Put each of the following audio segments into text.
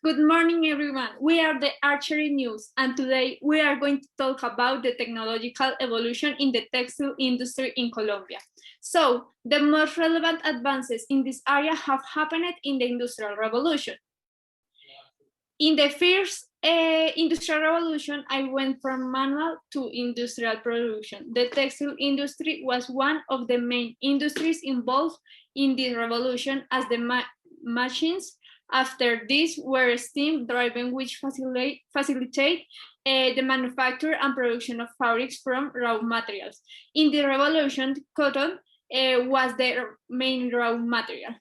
Good morning, everyone. We are the Archery News, and today we are going to talk about the technological evolution in the textile industry in Colombia. So, the most relevant advances in this area have happened in the Industrial Revolution. In the first Industrial Revolution, I went from manual to industrial production. The textile industry was one of the main industries involved in this revolution, as the machines after this were steam-driven, which facilitate the manufacture and production of fabrics from raw materials. In the revolution, cotton was the main raw material.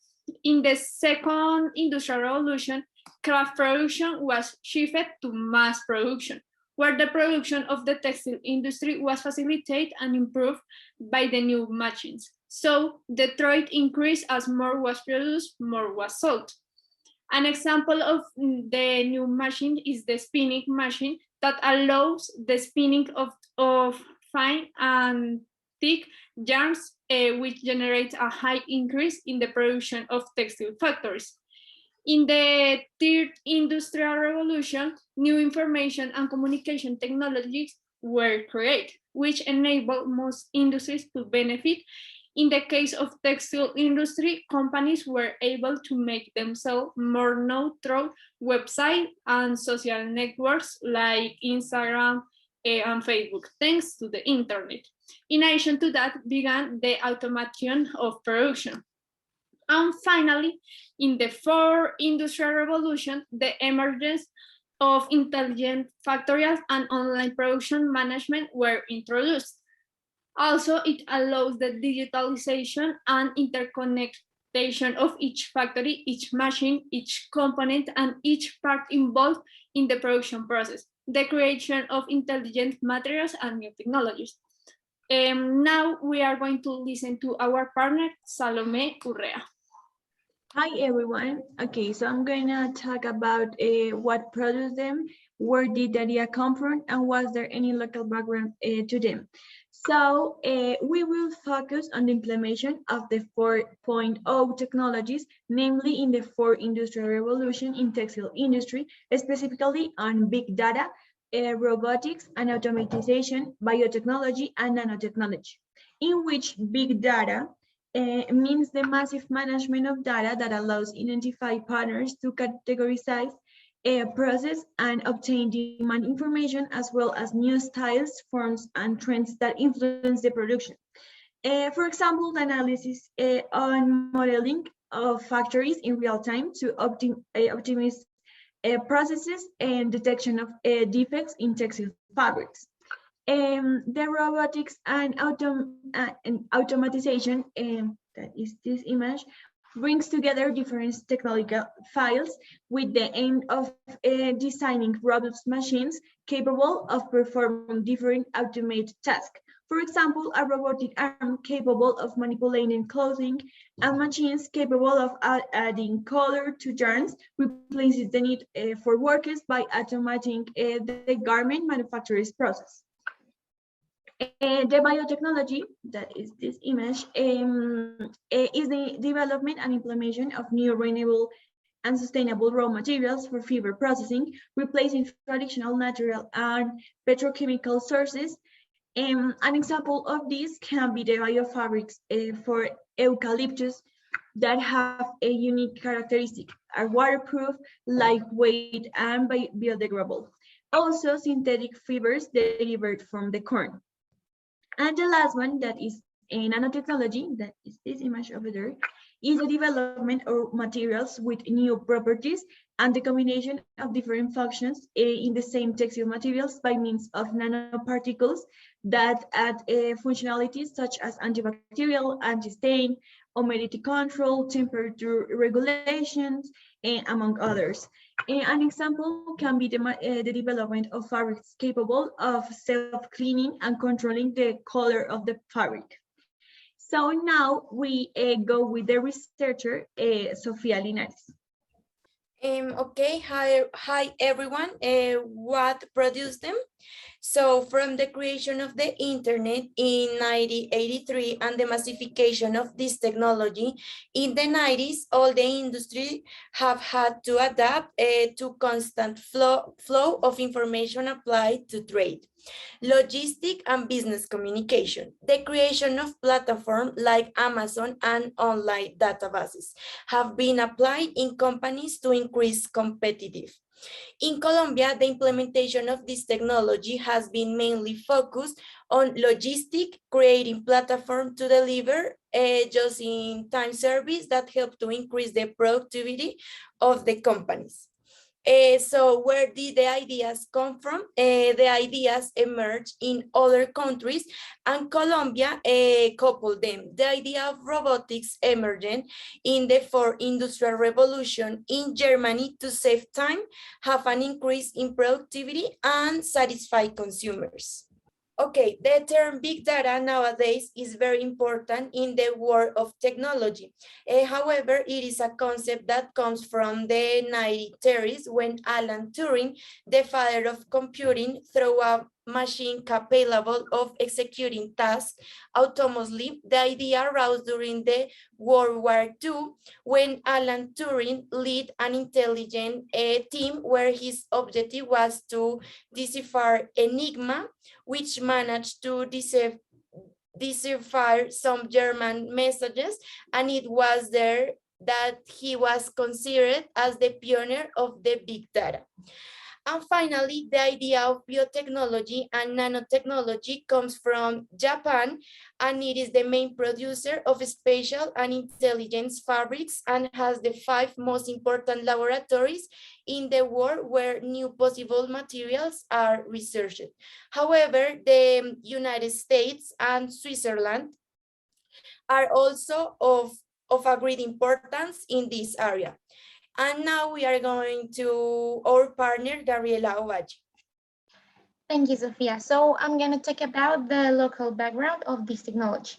In the second industrial revolution, craft production was shifted to mass production, where the production of the textile industry was facilitated and improved by the new machines. So the trade increased as more was produced, more was sold. An example of the new machine is the spinning machine that allows the spinning of fine and thick yarns, which generates a high increase in the production of textile factories. In the third industrial revolution, new information and communication technologies were created, which enabled most industries to benefit. In the case of textile industry, companies were able to make themselves more known through websites and social networks like Instagram and Facebook, thanks to the internet. In addition to that, began the automation of production. And finally, in the fourth industrial revolution, the emergence of intelligent factories and online production management were introduced. Also, it allows the digitalization and interconnection of each factory, each machine, each component, and each part involved in the production process, the creation of intelligent materials and new technologies. Now we are going to listen to our partner, Salomé Urrea. Hi everyone. Okay, so I'm gonna talk about what produced them, where did the idea come from, and was there any local background to them. So we will focus on the implementation of the 4.0 technologies, namely in the fourth industrial revolution in textile industry, specifically on big data, robotics and automatization, biotechnology and nanotechnology, in which big data means the massive management of data that allows identify patterns to categorize, process and obtain demand information, as well as new styles, forms, and trends that influence the production. For example, the analysis on modeling of factories in real time to optimize processes and detection of defects in textile fabrics. The robotics and automatization, that is this image, brings together different technological files with the aim of designing robust machines capable of performing different automated tasks. For example, a robotic arm capable of manipulating clothing and machines capable of adding color to yarns replaces the need for workers by automating the garment manufacturer's process. The biotechnology, that is this image, is the development and implementation of new renewable and sustainable raw materials for fiber processing, replacing traditional natural and petrochemical sources. An example of this can be the biofabrics for eucalyptus that have a unique characteristic, are waterproof, lightweight, and biodegradable. Also, synthetic fibers delivered from the corn. And the last one, that is a nanotechnology, that is this image over there, is the development of materials with new properties and the combination of different functions in the same textile materials by means of nanoparticles that add functionalities such as antibacterial, anti-stain, humidity control, temperature regulations, and among others. An example can be the development of fabrics capable of self-cleaning and controlling the color of the fabric. So now we go with the researcher, Sofia Linares. Okay, hi everyone. What produced them? So from the creation of the internet in 1983 and the massification of this technology in the 90s, all the industry have had to adapt to constant flow of information applied to trade, logistic and business communication. The creation of platforms like Amazon and online databases have been applied in companies to increase competitive. In Colombia, the implementation of this technology has been mainly focused on logistic, creating platforms to deliver just-in-time service that help to increase the productivity of the companies. So where did the ideas come from? The ideas emerged in other countries and Colombia coupled them. The idea of robotics emerged in the fourth industrial revolution in Germany to save time, have an increase in productivity and satisfy consumers. Okay, the term big data nowadays is very important in the world of technology. However, it is a concept that comes from the 1930s when Alan Turing, the father of computing, through a machine capable of executing tasks autonomously. The idea arose during the World War II when Alan Turing led an intelligent team where his objective was to decipher Enigma, which managed to decipher some German messages, and it was there that he was considered as the pioneer of the big data. And finally, the idea of biotechnology and nanotechnology comes from Japan, and it is the main producer of spatial and intelligence fabrics and has the 5 most important laboratories in the world where new possible materials are researched. However, the United States and Switzerland are also of a great importance in this area. And now we are going to our partner, Gabriela Ovalle. Thank you, Sofia. So I'm going to talk about the local background of this technology.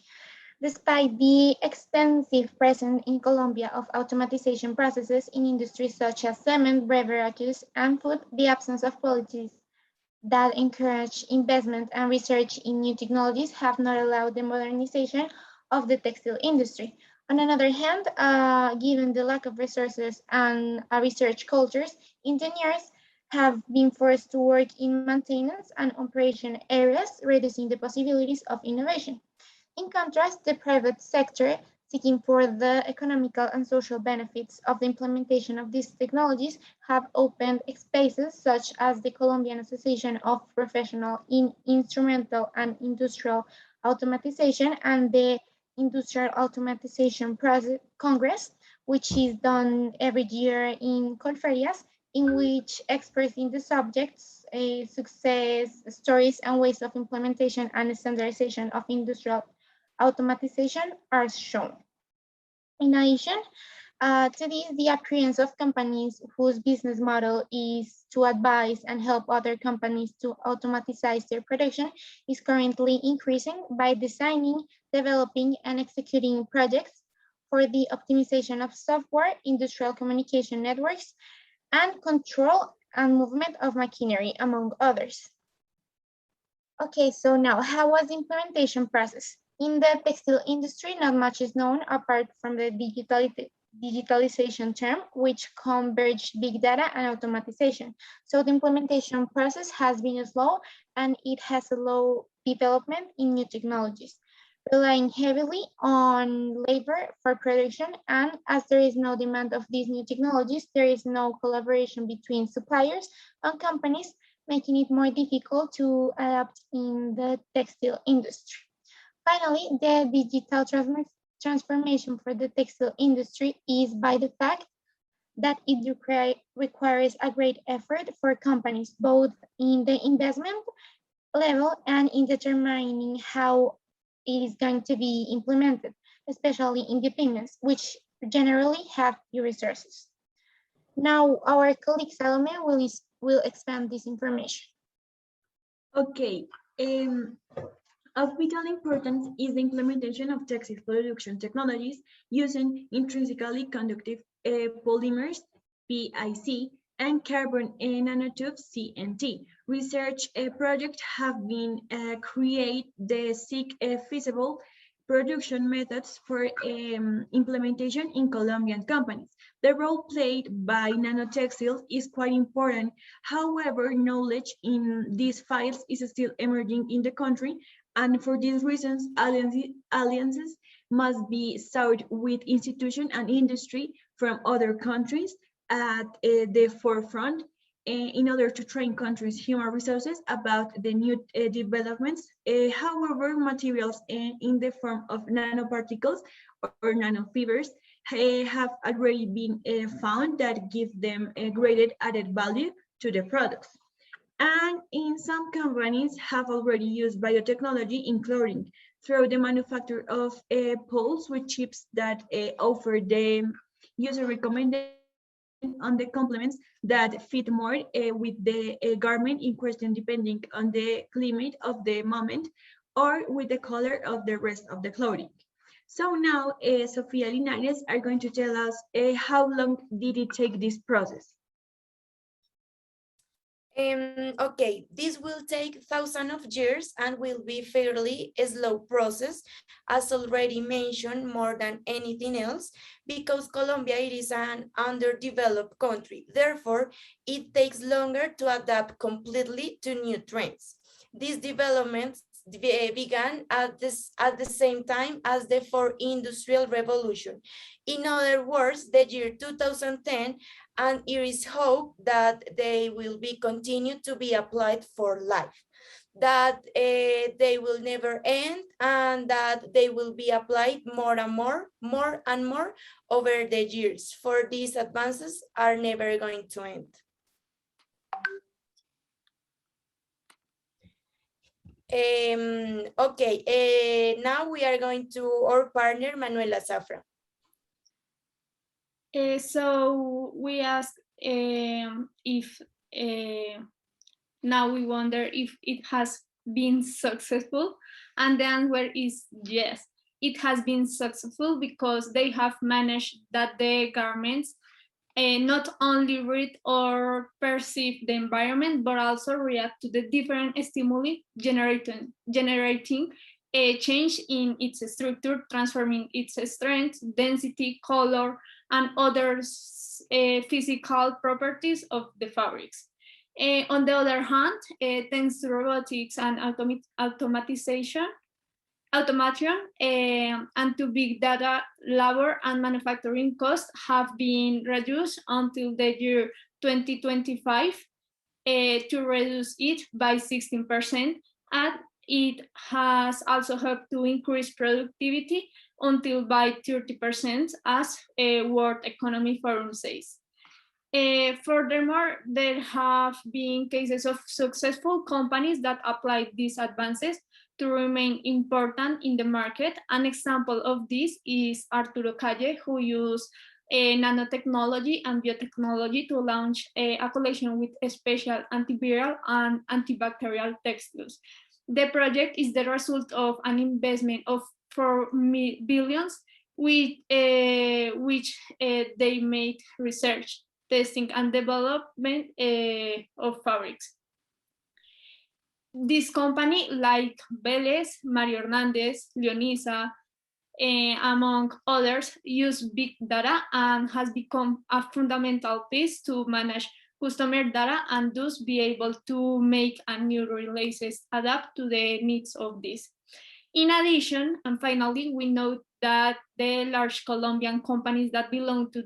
Despite the extensive presence in Colombia of automatization processes in industries such as cement, beverages, and food, the absence of policies that encourage investment and research in new technologies have not allowed the modernization of the textile industry. On another hand, given the lack of resources and research cultures, engineers have been forced to work in maintenance and operation areas, reducing the possibilities of innovation. In contrast, the private sector, seeking for the economical and social benefits of the implementation of these technologies, have opened spaces such as the Colombian Association of Professional in Instrumental and Industrial Automatization and the Industrial Automatization Congress, which is done every year in conferencias, in which experts in the subjects, success stories and ways of implementation and standardization of industrial automatization are shown. In addition to this, the appearance of companies whose business model is to advise and help other companies to automatize their production is currently increasing by designing, developing, and executing projects for the optimization of software, industrial communication networks, and control and movement of machinery, among others. Okay, so now, how was the implementation process? In the textile industry, not much is known apart from the digitalization term, which converged big data and automatization. So the implementation process has been slow and it has a low development in new technologies, relying heavily on labor for production. And as there is no demand of these new technologies, there is no collaboration between suppliers and companies, making it more difficult to adapt in the textile industry. Finally, the digital transformation for the textile industry is by the fact that it requires a great effort for companies, both in the investment level and in determining how it is going to be implemented, especially in dependents, which generally have few resources. Now, our colleague Salome will expand this information. Okay. Of vital importance is the implementation of textile production technologies using intrinsically conductive polymers, PIC, and carbon nanotubes CNT. Research projects have been create the seek feasible production methods for implementation in Colombian companies. The role played by nanotextiles is quite important. However, knowledge in these fields is still emerging in the country, and for these reasons, alliances must be sought with institutions and industry from other countries at the forefront in order to train countries' human resources about the new developments. However, materials in the form of nanoparticles or nanofibers have already been found that give them a greater added value to the products. And in some companies have already used biotechnology in clothing through the manufacture of poles with chips that offer the user recommendation on the complements that fit more with the garment in question depending on the climate of the moment or with the color of the rest of the clothing. So now Sofia Linares are going to tell us how long did it take this process? Okay, this will take thousands of years and will be fairly slow process, as already mentioned, more than anything else, because Colombia it is an underdeveloped country. Therefore, it takes longer to adapt completely to new trends. These developments began at the same time as the fourth industrial revolution. In other words, the year 2010, and it is hoped that they will be continued to be applied for life, that they will never end, and that they will be applied more and more over the years, for these advances are never going to end. Okay, now we are going to our partner, Manuela Zafra. So we ask if now we wonder if it has been successful, and the answer is yes. It has been successful because they have managed that the garments not only read or perceive the environment, but also react to the different stimuli, generating a change in its structure, transforming its strength, density, color, and other physical properties of the fabrics. On the other hand, thanks to robotics and automation, and to big data, labor and manufacturing costs have been reduced until the year 2025 to reduce it by 16%, and it has also helped to increase productivity until by 30%, as World Economic Forum says. Furthermore, there have been cases of successful companies that applied these advances to remain important in the market. An example of this is Arturo Calle, who used nanotechnology and biotechnology to launch a collection with special antiviral and antibacterial textiles. The project is the result of an investment of 4 billion, which they made research, testing, and development of fabrics. This company, like Vélez, Mario Hernandez, Leonisa, among others, use big data and has become a fundamental piece to manage customer data and thus be able to make a new releases adapt to the needs of this. In addition, and finally, we note that the large Colombian companies that belong to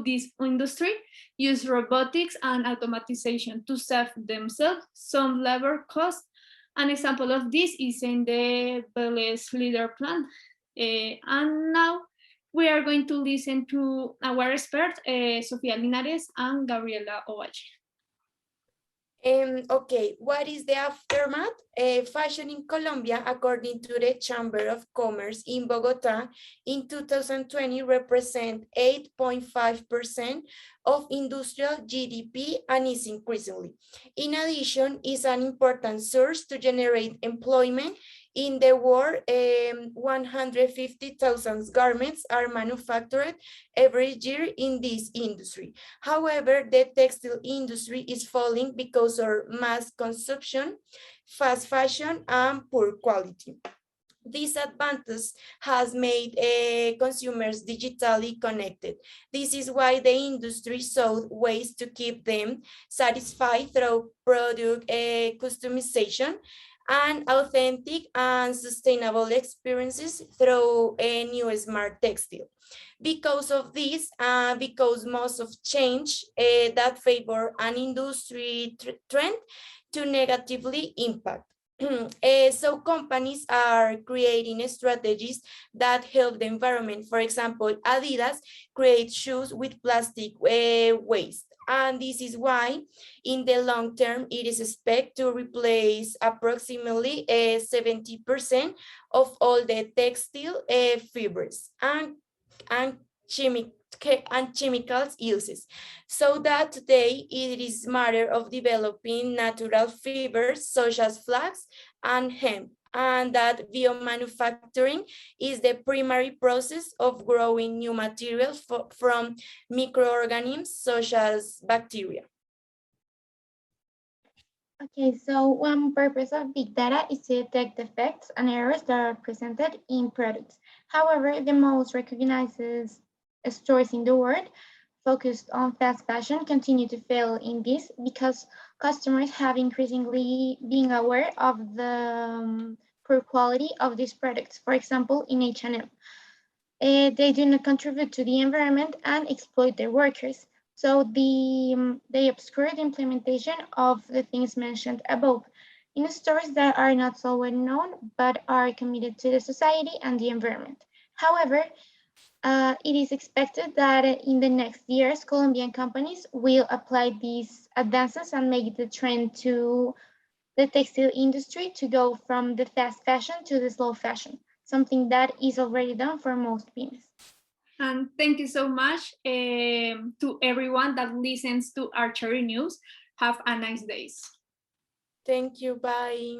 this industry use robotics and automation to save themselves some labor costs. An example of this is in the Vélez leader plant. And now we are going to listen to our expert, Sofia Linares and Gabriela Ovalle. Okay, what is the aftermath? Fashion in Colombia, according to the Chamber of Commerce in Bogota, in 2020 represent 8.5% of industrial GDP and is increasingly. In addition, is an important source to generate employment In the world, 150,000 garments are manufactured every year in this industry. However, the textile industry is falling because of mass consumption, fast fashion, and poor quality. This advantage has made consumers digitally connected. This is why the industry sought ways to keep them satisfied through product customization and authentic and sustainable experiences through a new smart textile. Because of this, because most of change that favor an industry trend to negatively impact. So companies are creating strategies that help the environment. For example, Adidas creates shoes with plastic waste. And this is why in the long term, it is expected to replace approximately 70% of all the textile fibers and chemicals uses. So that today it is matter of developing natural fibers such as flax and hemp, and that biomanufacturing is the primary process of growing new materials from microorganisms such as bacteria. Okay, so one purpose of big data is to detect defects and errors that are presented in products. However, the most recognized stores in the world focused on fast fashion continue to fail in this because customers have increasingly been aware of the poor quality of these products. For example, in H&M, they do not contribute to the environment and exploit their workers. So they obscure the implementation of the things mentioned above in stores that are not so well known, but are committed to the society and the environment. However, it is expected that in the next years, Colombian companies will apply these advances and make the trend to the textile industry to go from the fast fashion to the slow fashion, something that is already done for most pymes. And thank you so much to everyone that listens to Archery News. Have a nice day. Thank you, bye.